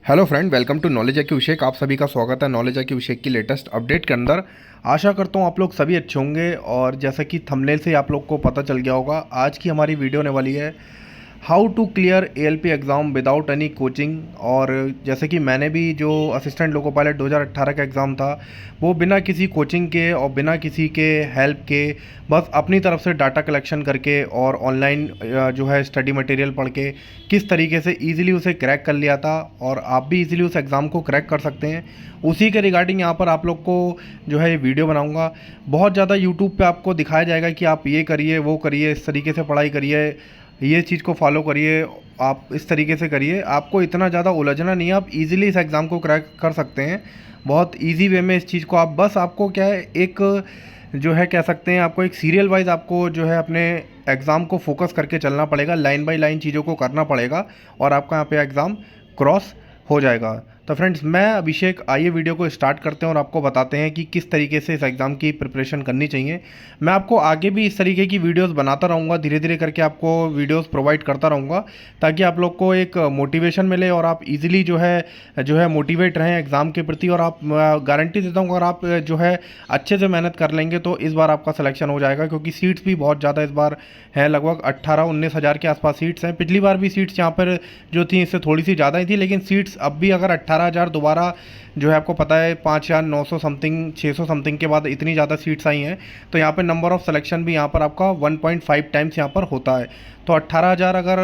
Hello friend, welcome to knowledge I Q Vishek. आप सभी का स्वागत है नॉलेज आई क्यू विषेक की लेटेस्ट अपडेट के अंदर। आशा करता हूँ आप लोग सभी अच्छे होंगे। और जैसा कि थंबनेल से आप लोग को पता चल गया होगा, आज की हमारी वीडियो होने वाली है how to clear ALP exam without any coaching. और जैसे कि मैंने भी जो असिस्टेंट लोको पायलट 2018 का एग्ज़ाम था, वो बिना किसी कोचिंग के और बिना किसी के हेल्प के बस अपनी तरफ से डाटा कलेक्शन करके और ऑनलाइन जो है स्टडी मटेरियल पढ़ के किस तरीके से ईज़िली उसे क्रैक कर लिया था। और आप भी ईज़िली उस एग्ज़ाम को क्रैक कर सकते हैं। उसी के रिगार्डिंग यहाँ पर आप लोग को जो है ये वीडियो बनाऊँगा। बहुत ज़्यादा यूट्यूब पे आपको दिखाया जाएगा कि आप ये करिए, वो करिए, इस तरीके से पढ़ाई करिए, ये चीज़ को फॉलो करिए, आप इस तरीके से करिए। आपको इतना ज़्यादा उलझना नहीं है, आप इजीली इस एग्ज़ाम को क्रैक कर सकते हैं। बहुत इजी वे में इस चीज़ को आप बस आपको क्या है, एक जो है कह सकते हैं, आपको एक सीरियल वाइज आपको जो है अपने एग्ज़ाम को फोकस करके चलना पड़ेगा, लाइन बाय लाइन चीज़ों को करना पड़ेगा और आपका यहाँ पे एग्ज़ाम क्रॉस हो जाएगा। तो फ्रेंड्स, मैं अभिषेक, आइए वीडियो को स्टार्ट करते हैं और आपको बताते हैं कि किस तरीके से इस एग्ज़ाम की प्रिपरेशन करनी चाहिए। मैं आपको आगे भी इस तरीके की वीडियोस बनाता रहूँगा, धीरे धीरे करके आपको वीडियोस प्रोवाइड करता रहूँगा, ताकि आप लोग को एक मोटिवेशन मिले और आप इजीली जो है मोटिवेट रहें एग्ज़ाम के प्रति। और आप गारंटी देता हूँ, अगर आप जो है अच्छे से मेहनत कर लेंगे तो इस बार आपका सिलेक्शन हो जाएगा, क्योंकि सीट्स भी बहुत ज़्यादा इस बार हैं, लगभग 18-19 हज़ार के आसपास सीट्स हैं। पिछली बार भी सीट्स यहाँ पर जो थी इससे थोड़ी सी ज़्यादा ही थी, लेकिन सीट्स अब भी अगर 18,000 दोबारा जो है, आपको पता है 5,900 समथिंग 600 समथिंग के बाद इतनी ज़्यादा सीट्स आई हैं, तो यहाँ पे नंबर ऑफ़ सिलेक्शन भी यहाँ पर आपका 1.5 टाइम्स यहाँ पर होता है। तो 18,000 अगर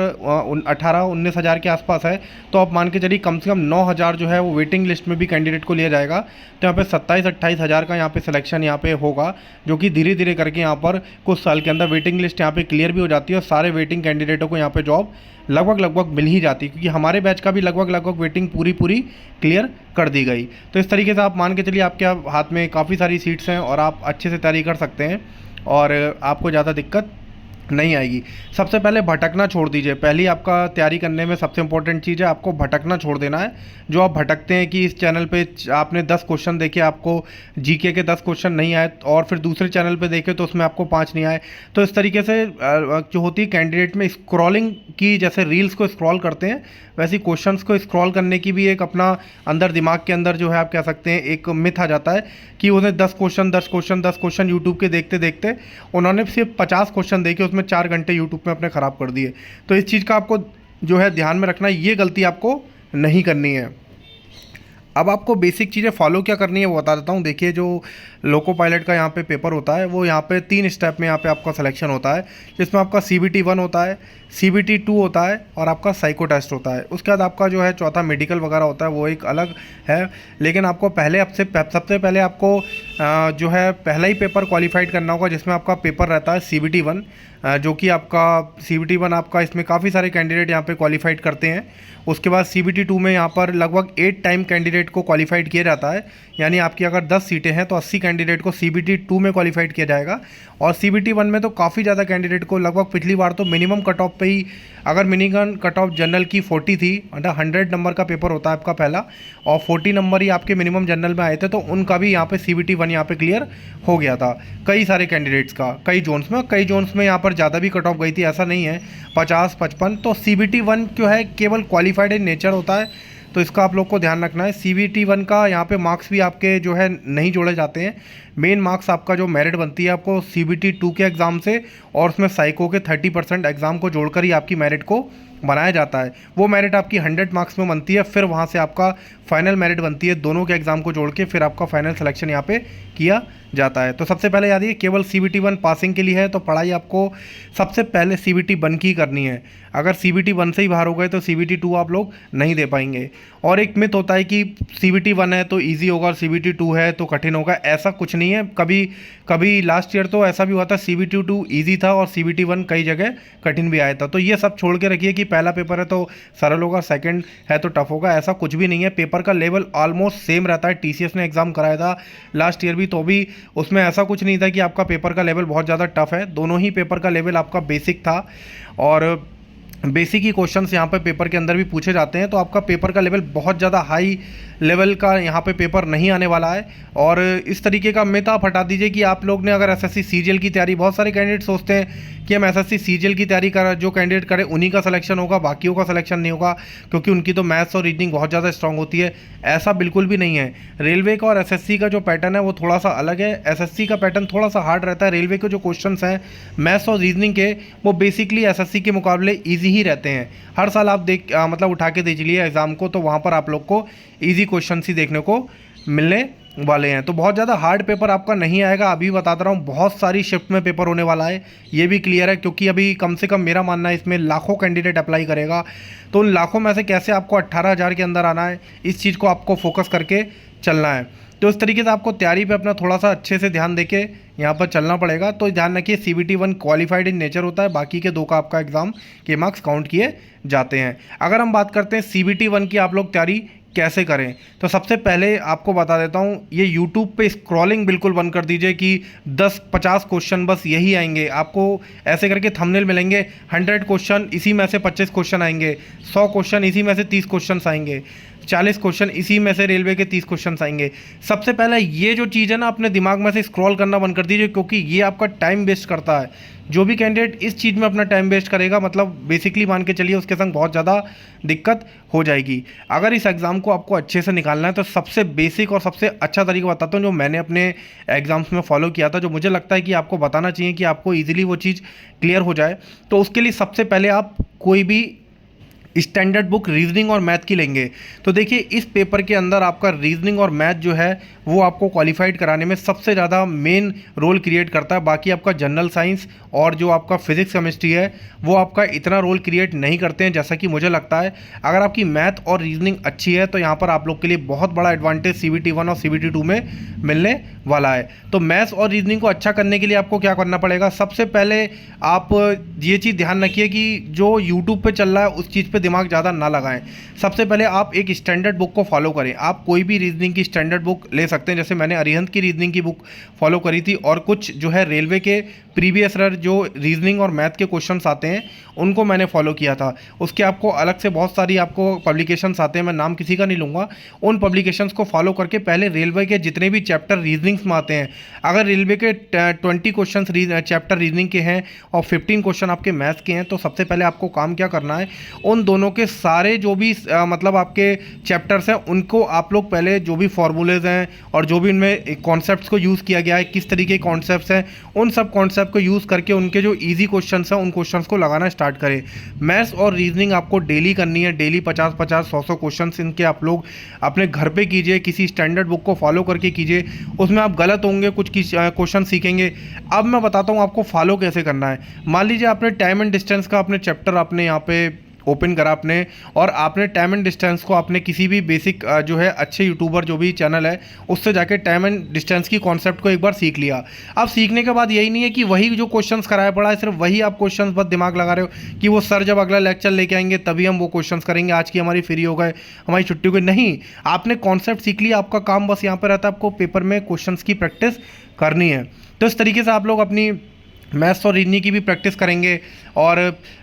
18-19 हज़ार के आसपास है, तो आप मान के चलिए कम से कम 9,000 जो है वो वेटिंग लिस्ट में भी कैंडिडेट को लिया जाएगा। तो यहाँ पे 27-28 हज़ार का यहाँ पे सिलेक्शन यहाँ पे होगा, जो कि धीरे धीरे करके यहाँ पर कुछ साल के अंदर वेटिंग लिस्ट यहाँ पे क्लियर भी हो जाती है और सारे वेटिंग कैंडिडेटों को यहाँ पे जॉब लगभग मिल ही जाती है, क्योंकि हमारे बैच का भी लगभग वेटिंग पूरी क्लियर कर दी गई। तो इस तरीके से आप मान के चलिए आपके हाथ में काफ़ी सारी सीट्स हैं और आप अच्छे से तैयारी कर सकते हैं और आपको ज़्यादा दिक्कत नहीं आएगी। सबसे पहले भटकना छोड़ दीजिए। पहली आपका तैयारी करने में सबसे इंपॉर्टेंट चीज़ है, आपको भटकना छोड़ देना है। जो आप भटकते हैं कि इस चैनल पे आपने 10 क्वेश्चन देखे, आपको जीके के 10 क्वेश्चन नहीं आए, और फिर दूसरे चैनल पे देखे तो उसमें आपको 5 नहीं आए। तो इस तरीके से जो होती है कैंडिडेट में स्क्रॉलिंग की, जैसे रील्स को स्क्रॉल करते हैं वैसे क्वेश्चंस को स्क्रॉल करने की भी एक अपना अंदर दिमाग के अंदर जो है आप कह सकते हैं एक मिथ आ जाता है कि उन्हें 10 क्वेश्चन यूट्यूब के देखते देखते उन्होंने सिर्फ 50 क्वेश्चन देखे, उसमें 4 घंटे यूट्यूब में अपने ख़राब कर दिए। तो इस चीज़ का आपको जो है ध्यान में रखना है, ये गलती आपको नहीं करनी है। अब आपको बेसिक चीज़ें फॉलो क्या करनी है वो बता देता हूँ। देखिए, जो लोको पायलट का यहाँ पे पेपर होता है, वो यहाँ पे 3 स्टेप में यहाँ पे आपका सिलेक्शन होता है, जिसमें आपका CBT 1 होता है, CBT 2 होता है और आपका साइको टेस्ट होता है। उसके बाद आपका जो है चौथा मेडिकल वगैरह होता है, वो एक अलग है। लेकिन आपको पहले सबसे पहले आपको जो है पहला ही पेपर क्वालिफाइड करना होगा, जिसमें आपका पेपर रहता है CBT 1, जो कि आपका CBT 1 आपका इसमें काफ़ी सारे कैंडिडेट यहाँ पे क्वालिफाइड करते हैं। उसके बाद CBT 2 में यहाँ पर लगभग 8 टाइम कैंडिडेट को क्वालिफाइड किया जाता है, यानी आपकी अगर 10 सीटें हैं तो 80 कैंडिडेट को CBT 2 में क्वालिफाइड किया जाएगा। और CBT 1 में तो काफ़ी ज़्यादा कैंडिडेट को, लगभग पिछली बार तो मिनिमम कट ऑफ पे ही, अगर मिनिमम कट ऑफ जनरल की 40 थी, मतलब 100 नंबर का पेपर होता है आपका पहला, और 40 नंबर ही आपके मिनिमम जनरल में आए थे, तो उनका भी यहाँ पे CBT 1 यहाँ पे क्लियर हो गया था कई सारे कैंडिडेट्स का, कई जोन्स में यहाँ पर ज़्यादा भी कट ऑफ गई थी, ऐसा नहीं है 50-55। तो CBT 1 जो है केवल क्वालिफाइड इन नेचर होता है, तो इसका आप लोग को ध्यान रखना है। CBT 1 का यहाँ पे मार्क्स भी आपके जो है नहीं जोड़े जाते हैं। मेन मार्क्स आपका जो मेरिट बनती है आपको CBT 2 के एग्ज़ाम से, और उसमें साइको के 30% एग्ज़ाम को जोड़कर ही आपकी मेरिट को बनाया जाता है। वो मेरिट आपकी 100 मार्क्स में बनती है, फिर वहाँ से आपका फाइनल मेरिट बनती है, दोनों के एग्ज़ाम को जोड़ के फिर आपका फाइनल सिलेक्शन यहाँ पे किया जाता है। तो सबसे पहले याद रखिए, केवल CBT 1 पासिंग के लिए है, तो पढ़ाई आपको सबसे पहले CBT 1 की करनी है। अगर CBT 1 से ही बाहर हो गए तो CBT 2 आप लोग नहीं दे पाएंगे। और एक मिथ होता है कि CBT 1 है तो ईजी होगा, CBT 2 है तो कठिन होगा, ऐसा कुछ नहीं है। कभी लास्ट ईयर तो ऐसा भी हुआ था, CBT 2 ईजी था और CBT 1 कई जगह कठिन भी आया था। तो ये सब छोड़ के रखिए कि पहला पेपर है तो सरल होगा, सेकंड है तो टफ होगा, ऐसा कुछ भी नहीं है। पेपर का लेवल ऑलमोस्ट सेम रहता है। TCS ने एग्ज़ाम कराया था लास्ट ईयर भी, तो भी उसमें ऐसा कुछ नहीं था कि आपका पेपर का लेवल बहुत ज़्यादा टफ है। दोनों ही पेपर का लेवल आपका बेसिक था। और बेसिक ही क्वेश्चंस यहाँ पे पेपर के अंदर भी पूछे जाते हैं। तो आपका पेपर का लेवल बहुत ज़्यादा हाई लेवल का यहाँ पे पेपर नहीं आने वाला है। और इस तरीके का मिथ आप हटा दीजिए कि आप लोग ने अगर एसएससी सीजीएल की तैयारी, बहुत सारे कैंडिडेट सोचते हैं कि हम एसएससी सीजीएल की तैयारी कर, जो कैंडिडेट करे उन्हीं का सिलेक्शन होगा, बाकियों का सिलेक्शन नहीं होगा, क्योंकि उनकी तो मैथ्स और रीजनिंग बहुत ज़्यादा स्ट्रांग होती है। ऐसा बिल्कुल भी नहीं है। रेलवे का और एसएससी का जो पैटर्न है वो थोड़ा सा अलग है। एसएससी का पैटर्न थोड़ा सा हार्ड रहता है। रेलवे के जो क्वेश्चन हैं मैथ्स और रीजनिंग के, वो बेसिकली एसएससी के मुकाबले ईजी ही रहते हैं। हर साल आप मतलब उठा के देख लीजिए एग्ज़ाम को, तो वहाँ पर आप लोग को ईजी क्वेश्चन ही देखने को मिलने वाले हैं। तो बहुत ज़्यादा हार्ड पेपर आपका नहीं आएगा। अभी बताता रहा हूँ, बहुत सारी शिफ्ट में पेपर होने वाला है, ये भी क्लियर है, क्योंकि अभी कम से कम मेरा मानना है इसमें लाखों कैंडिडेट अप्लाई करेगा। तो उन लाखों में से कैसे आपको 18,000 के अंदर आना है, इस चीज़ को आपको फोकस करके चलना है। तो इस तरीके से आपको तैयारी पे अपना थोड़ा सा अच्छे से ध्यान देके यहाँ पर चलना पड़ेगा। तो ध्यान रखिए, CBT 1 क्वालिफाइड इन नेचर होता है, बाकी के 2 का आपका एग्ज़ाम के मार्क्स काउंट किए जाते हैं। अगर हम बात करते हैं CBT 1 की, आप लोग तैयारी कैसे करें, तो सबसे पहले आपको बता देता हूँ, ये यूट्यूब पे स्क्रॉलिंग बिल्कुल बंद कर दीजिए कि 10-50 क्वेश्चन बस यही आएंगे। आपको ऐसे करके थंबनेल मिलेंगे, 100 क्वेश्चन इसी में से 25 क्वेश्चन आएंगे, 100 क्वेश्चन इसी में से 30 क्वेश्चन आएंगे, 40 क्वेश्चन इसी में से रेलवे के 30 क्वेश्चन आएंगे। सबसे पहले ये जो चीज़ है ना, अपने दिमाग में से स्क्रॉल करना बंद कर दीजिए, क्योंकि ये आपका टाइम वेस्ट करता है। जो भी कैंडिडेट इस चीज़ में अपना टाइम वेस्ट करेगा, मतलब बेसिकली मान के चलिए उसके संग बहुत ज़्यादा दिक्कत हो जाएगी। अगर इस एग्ज़ाम को आपको अच्छे से निकालना है, तो सबसे बेसिक और सबसे अच्छा तरीका बताता हूँ, जो मैंने अपने एग्ज़ाम्स में फॉलो किया था, जो मुझे लगता है कि आपको बताना चाहिए कि आपको ईजिली वो चीज़ क्लियर हो जाए। तो उसके लिए सबसे पहले आप कोई भी स्टैंडर्ड बुक रीजनिंग और मैथ की लेंगे। तो देखिए, इस पेपर के अंदर आपका रीजनिंग और मैथ जो है वो आपको क्वालिफाइड कराने में सबसे ज़्यादा मेन रोल क्रिएट करता है। बाकी आपका जनरल साइंस और जो आपका फिजिक्स केमिस्ट्री है वो आपका इतना रोल क्रिएट नहीं करते हैं, जैसा कि मुझे लगता है। अगर आपकी मैथ और रीजनिंग अच्छी है, तो यहाँ पर आप लोग के लिए बहुत बड़ा एडवांटेज CBT 1 और CBT 2 में मिलने वाला है। तो मैथ्स और रीजनिंग को अच्छा करने के लिए आपको क्या करना पड़ेगा, सबसे पहले आप ये चीज़ ध्यान रखिए कि जो यूट्यूब पे चल रहा है उस चीज़ पे दिमाग ज़्यादा ना लगाएं। सबसे पहले आप एक स्टैंडर्ड बुक को फॉलो करें। आप कोई भी रीजनिंग की स्टैंडर्ड बुक ले सकते हैं, जैसे मैंने अरिहंत की रीजनिंग की बुक फॉलो करी थी, और कुछ जो है रेलवे के प्रीवियस ईयर जो रीजनिंग और मैथ के क्वेश्चंस आते हैं उनको मैंने फॉलो किया था। उसके आपको अलग से बहुत सारी आपको पब्लिकेशंस आते हैं, मैं नाम किसी का नहीं लूँगा। उन पब्लिकेशंस को फॉलो करके पहले रेलवे के जितने भी चैप्टर रीजनिंग्स में आते हैं, अगर रेलवे के 20 क्वेश्चन चैप्टर रीजनिंग के हैं और 15 क्वेश्चन आपके मैथ्स के हैं, तो सबसे पहले आपको काम क्या करना है, उन दोनों के सारे जो भी मतलब आपके चैप्टर्स हैं उनको आप लोग पहले जो भी फॉर्मूलेज हैं और जो भी उनमें कॉन्सेप्ट्स को यूज़ किया गया है, किस तरीके के कॉन्सेप्ट्स हैं, उन सब कॉन्सेप्ट को यूज़ करके उनके जो ईजी क्वेश्चंस हैं उन क्वेश्चंस को लगाना स्टार्ट करें। मैथ्स और रीजनिंग आपको डेली करनी है, डेली 50-50, 100-100 क्वेश्चंस इनके आप लोग अपने घर पे कीजिए, किसी स्टैंडर्ड बुक को फॉलो करके कीजिए। उसमें आप गलत होंगे, कुछ क्वेश्चन सीखेंगे। अब मैं बताता हूँ आपको फॉलो कैसे करना है। मान लीजिए आपने टाइम एंड डिस्टेंस का अपने चैप्टर आपने यहाँ पे ओपन करा आपने, और आपने टाइम एंड डिस्टेंस को आपने किसी भी बेसिक जो है अच्छे यूट्यूबर जो भी चैनल है उससे जाके टाइम एंड डिस्टेंस की कॉन्सेप्ट को एक बार सीख लिया। अब सीखने के बाद यही नहीं है कि वही जो क्वेश्चंस कराया पड़ा है सिर्फ वही आप क्वेश्चंस बस दिमाग लगा रहे हो कि वो सर जब अगला लेक्चर लेके आएंगे तभी हम वो क्वेश्चंस करेंगे, आज की हमारी फ्री हो गए, हमारी छुट्टी हो गई। नहीं, आपने कॉन्सेप्ट सीख लिया, आपका काम बस यहाँ पर रहता है आपको पेपर में क्वेश्चन की प्रैक्टिस करनी है। तो इस तरीके से आप लोग अपनी मैथ्स और रीजनिंग की भी प्रैक्टिस करेंगे। और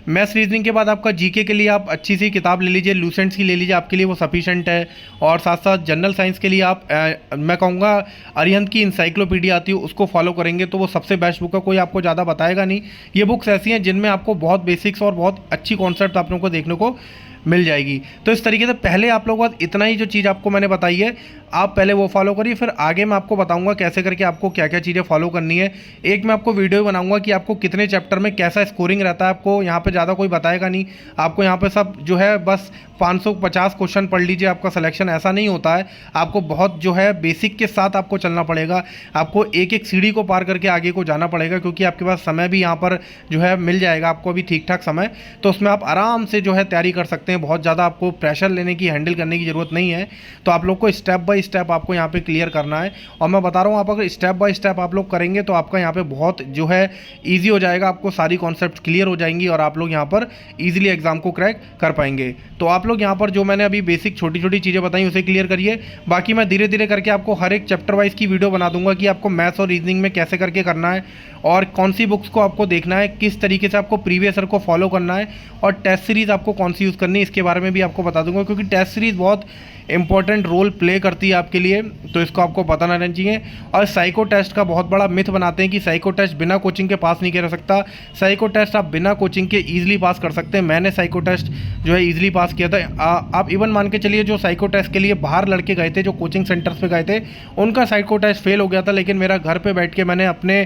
मैथ्स रीजनिंग के बाद आपका जीके के लिए आप अच्छी सी किताब ले लीजिए, लूसेंट्स की ले लीजिए, आपके लिए वो सफिशेंट है। और साथ साथ जनरल साइंस के लिए आप मैं कहूँगा अरिहंत की इंसाइक्लोपीडिया आती है उसको फॉलो करेंगे तो वो सबसे बेस्ट बुक है, कोई आपको ज़्यादा बताएगा नहीं। ये बुक्स ऐसी हैं जिनमें आपको बहुत बेसिक्स और बहुत अच्छी कॉन्सेप्ट आप लोगों को देखने को मिल जाएगी। तो इस तरीके से पहले आप लोगों को इतना ही जो चीज़ आपको मैंने बताई है आप पहले वो फॉलो करिए, फिर आगे मैं आपको बताऊंगा कैसे करके आपको क्या क्या चीज़ें फॉलो करनी है। एक मैं आपको वीडियो बनाऊंगा कि आपको कितने चैप्टर में कैसा स्कोरिंग रहता है, आपको यहाँ पे ज़्यादा कोई बताएगा नहीं। आपको यहाँ पे सब जो है बस 550 क्वेश्चन पढ़ लीजिए आपका सिलेक्शन, ऐसा नहीं होता है। आपको बहुत जो है बेसिक के साथ आपको चलना पड़ेगा, आपको एक एक सीढ़ी को पार करके आगे को जाना पड़ेगा, क्योंकि आपके पास समय भी यहाँ पर जो है मिल जाएगा आपको अभी ठीक ठाक समय, तो उसमें आप आराम से जो है तैयारी कर सकते हैं। हैं, बहुत ज़्यादा आपको प्रेशर लेने की, हैंडल करने की ज़रूरत नहीं है। तो आप लोग को स्टेप बाय स्टेप आपको यहाँ पे क्लियर करना है। और मैं बता रहा हूँ, आप अगर स्टेप बाय स्टेप आप लोग करेंगे तो आपका यहाँ पे बहुत जो है ईजी हो जाएगा, आपको सारी कॉन्सेप्ट क्लियर हो जाएंगी और आप लोग यहाँ पर ईजिली एग्जाम को क्रैक कर पाएंगे। तो आप लोग यहाँ पर जो मैंने अभी बेसिक छोटी छोटी चीज़ें बताई उसे क्लियर करिए। बाकी मैं धीरे धीरे करके आपको हर एक चैप्टर वाइज की वीडियो बना दूंगा कि आपको मैथ्स और रीजनिंग में कैसे करके करना है और कौन सी बुक्स को आपको देखना है, किस तरीके से आपको प्रीवियस ईयर को फॉलो करना है और टेस्ट सीरीज़ आपको कौन सी यूज़ करनी है, इसके बारे में भी आपको बता दूंगा, क्योंकि टेस्ट सीरीज़ बहुत इंपॉर्टेंट रोल प्ले करती है आपके लिए, तो इसको आपको पता ना रहना चाहिए। और साइको टेस्ट का बहुत बड़ा मिथ बनाते हैं कि साइको टेस्ट बिना कोचिंग के पास नहीं कर सकता। साइको टेस्ट आप बिना कोचिंग के ईजिली पास कर सकते हैं। मैंने साइको टेस्ट जो है ईजिली पास किया था। आप इवन मान के चलिए, जो साइको टेस्ट के लिए बाहर लड़के गए थे, जो कोचिंग सेंटर्स पे गए थे, उनका साइको टेस्ट फेल हो गया था, लेकिन मेरा घर पे बैठ के मैंने अपने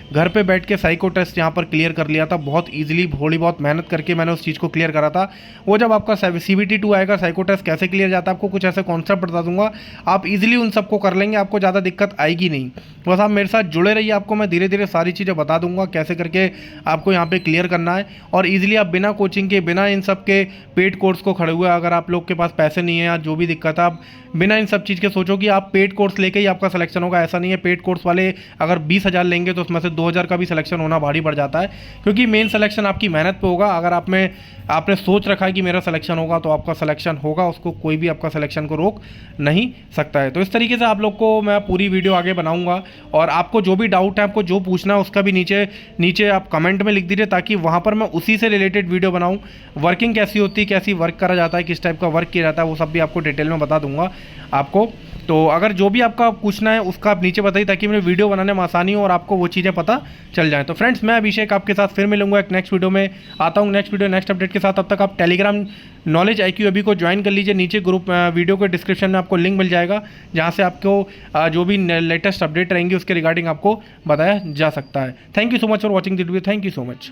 घर पे बैठ के साइको टेस्ट यहाँ पर क्लियर कर लिया था। बहुत इजीली, थोड़ी बहुत मेहनत करके मैंने उस चीज़ को क्लियर करा था। वो जब आपका CBT 2 आएगा, साइको टेस्ट कैसे क्लियर जाता है, आपको कुछ ऐसे कॉन्सेप्ट बता दूंगा, आप इजीली उन सबको कर लेंगे, आपको ज़्यादा दिक्कत आएगी नहीं। बस आप मेरे साथ जुड़े रहिए, आपको मैं धीरे धीरे सारी चीज़ें बता दूंगा कैसे करके आपको यहाँ पे क्लियर करना है। और ईजिली आप बिना कोचिंग के, बिना इन सब के पेड कोर्स को खड़े हुए, अगर आप लोग के पास पैसे नहीं है या जो भी दिक्कत है, आप बिना इन सब चीज़ के सोचो कि आप पेड कोर्स लेके ही आपका सिलेक्शन होगा, ऐसा नहीं है। पेड कोर्स वाले अगर 20,000 लेंगे तो उसमें से 2,000 का भी सिलेक्शन होना भारी पड़ जाता है, क्योंकि मेन सिलेक्शन आपकी मेहनत पे होगा। अगर आपने सोच रखा है कि मेरा सिलेक्शन होगा तो आपका सिलेक्शन होगा, उसको कोई भी आपका सिलेक्शन को रोक नहीं सकता है। तो इस तरीके से आप लोग को मैं पूरी वीडियो आगे बनाऊंगा और आपको जो भी डाउट है, आपको जो पूछना है, उसका भी नीचे आप कमेंट में लिख दीजिए, ताकि वहाँ पर मैं उसी से रिलेटेड वीडियो बनाऊँ। वर्किंग कैसी होती है, कैसी वर्क करा जाता है, किस टाइप का वर्क किया जाता है, वो सब भी आपको डिटेल में बता दूंगा आपको। तो अगर जो भी आपका पूछना है उसका आप नीचे बताइए, ताकि मेरे वीडियो बनाने में आसानी हो और आपको वो चीज़ें पता चल जाए। तो फ्रेंड्स, मैं अभिषेक आपके साथ फिर मिलूंगा एक नेक्स्ट वीडियो में। आता हूँ नेक्स्ट वीडियो नेक्स्ट अपडेट के साथ। तब तक आप टेलीग्राम नॉलेज IQ अभी को ज्वाइन कर लीजिए। नीचे ग्रुप वीडियो के डिस्क्रिप्शन में आपको लिंक मिल जाएगा, जहाँ से आपको जो भी लेटेस्ट अपडेट रहेंगी उसके रिगार्डिंग आपको बताया जा सकता है। Thank you so much for watching this video. Thank you so much.